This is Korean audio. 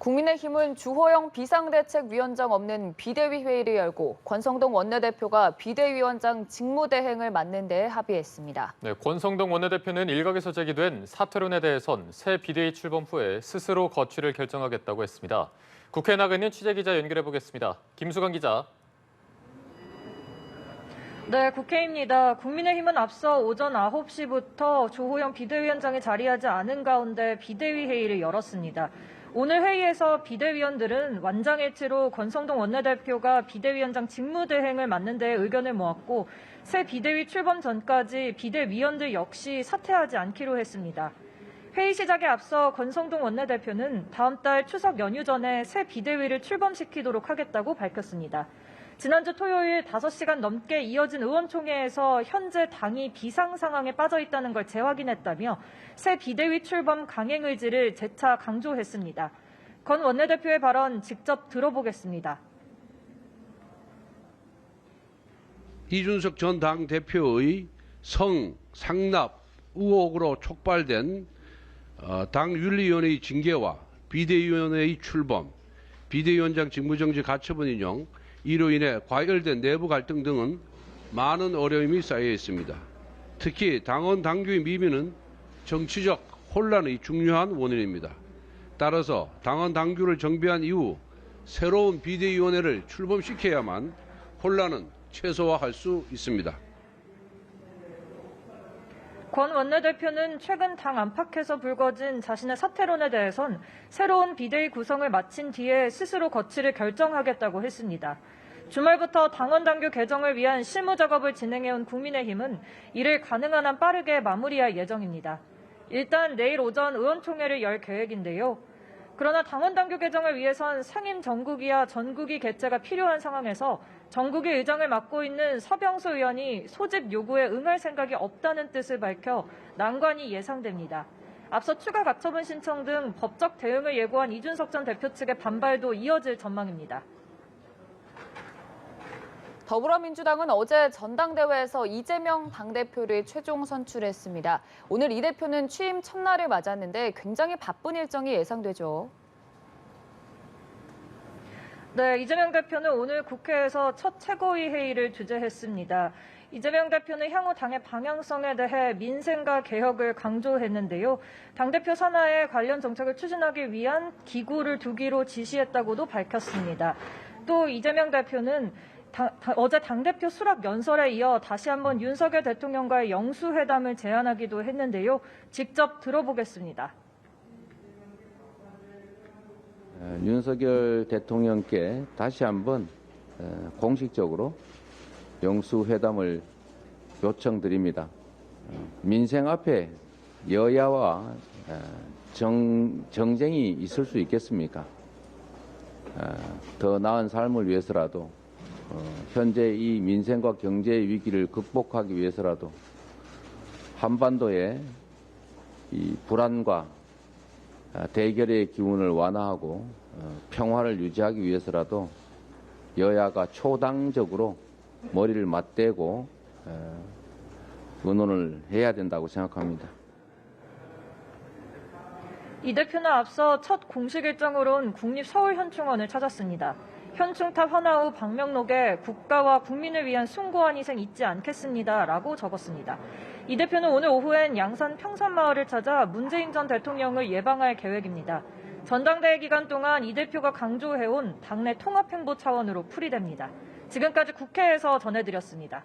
국민의힘은 주호영 비상대책위원장 없는 비대위 회의를 열고 권성동 원내대표가 비대위원장 직무대행을 맡는 데 합의했습니다. 네, 권성동 원내대표는 일각에서 제기된 사퇴론에 대해선 새 비대위 출범 후에 스스로 거취를 결정하겠다고 했습니다. 국회에 나가 있는 취재기자 연결해 보겠습니다. 김수강 기자. 네, 국회입니다. 국민의힘은 앞서 오전 9시부터 주호영 비대위원장이 자리하지 않은 가운데 비대위 회의를 열었습니다. 오늘 회의에서 비대위원들은 완장일치로 권성동 원내대표가 비대위원장 직무대행을 맡는 데 의견을 모았고 새 비대위 출범 전까지 비대위원들 역시 사퇴하지 않기로 했습니다. 회의 시작에 앞서 권성동 원내대표는 다음 달 추석 연휴 전에 새 비대위를 출범시키도록 하겠다고 밝혔습니다. 지난주 토요일 5시간 넘게 이어진 의원총회에서 현재 당이 비상 상황에 빠져 있다는 걸 재확인했다며 새 비대위 출범 강행 의지를 재차 강조했습니다. 권 원내대표의 발언 직접 들어보겠습니다. 이준석 전 당대표의 상납 의혹으로 촉발된 당윤리위원회의 징계와 비대위원회의 출범, 비대위원장 직무정지 가처분 인용, 이로 인해 과열된 내부 갈등 등은 많은 어려움이 쌓여 있습니다. 특히 당원 당규의 미비는 정치적 혼란의 중요한 원인입니다. 따라서 당원 당규를 정비한 이후 새로운 비대위원회를 출범시켜야만 혼란은 최소화할 수 있습니다. 권 원내대표는 최근 당 안팎에서 불거진 자신의 사퇴론에 대해선 새로운 비대위 구성을 마친 뒤에 스스로 거취를 결정하겠다고 했습니다. 주말부터 당원 당규 개정을 위한 실무 작업을 진행해온 국민의힘은 이를 가능한 한 빠르게 마무리할 예정입니다. 일단 내일 오전 의원총회를 열 계획인데요. 그러나 당원 당규 개정을 위해선 상임 정국이와 전국위 개최가 필요한 상황에서 정국위 의장을 맡고 있는 서병수 의원이 소집 요구에 응할 생각이 없다는 뜻을 밝혀 난관이 예상됩니다. 앞서 추가 가처분 신청 등 법적 대응을 예고한 이준석 전 대표 측의 반발도 이어질 전망입니다. 더불어민주당은 어제 전당대회에서 이재명 당대표를 최종 선출했습니다. 오늘 이 대표는 취임 첫날을 맞았는데 굉장히 바쁜 일정이 예상되죠. 네, 이재명 대표는 오늘 국회에서 첫 최고위 회의를 주재했습니다. 이재명 대표는 향후 당의 방향성에 대해 민생과 개혁을 강조했는데요. 당대표 산하에 관련 정책을 추진하기 위한 기구를 두기로 지시했다고도 밝혔습니다. 또 이재명 대표는 어제 당대표 수락 연설에 이어 다시 한번 윤석열 대통령과의 영수회담을 제안하기도 했는데요. 직접 들어보겠습니다. 윤석열 대통령께 다시 한번 공식적으로 영수회담을 요청드립니다. 민생 앞에 여야와 정쟁이 있을 수 있겠습니까? 더 나은 삶을 위해서라도 현재 이 민생과 경제의 위기를 극복하기 위해서라도 한반도의 이 불안과 대결의 기운을 완화하고 평화를 유지하기 위해서라도 여야가 초당적으로 머리를 맞대고 의논을 해야 된다고 생각합니다. 이 대표는 앞서 첫 공식 일정으론 국립서울현충원을 찾았습니다. 현충탑 하나 후 방명록에 국가와 국민을 위한 숭고한 희생 잊지 않겠습니다라고 적었습니다. 이 대표는 오늘 오후엔 양산 평산마을을 찾아 문재인 전 대통령을 예방할 계획입니다. 전당대회 기간 동안 이 대표가 강조해온 당내 통합행보 차원으로 풀이됩니다. 지금까지 국회에서 전해드렸습니다.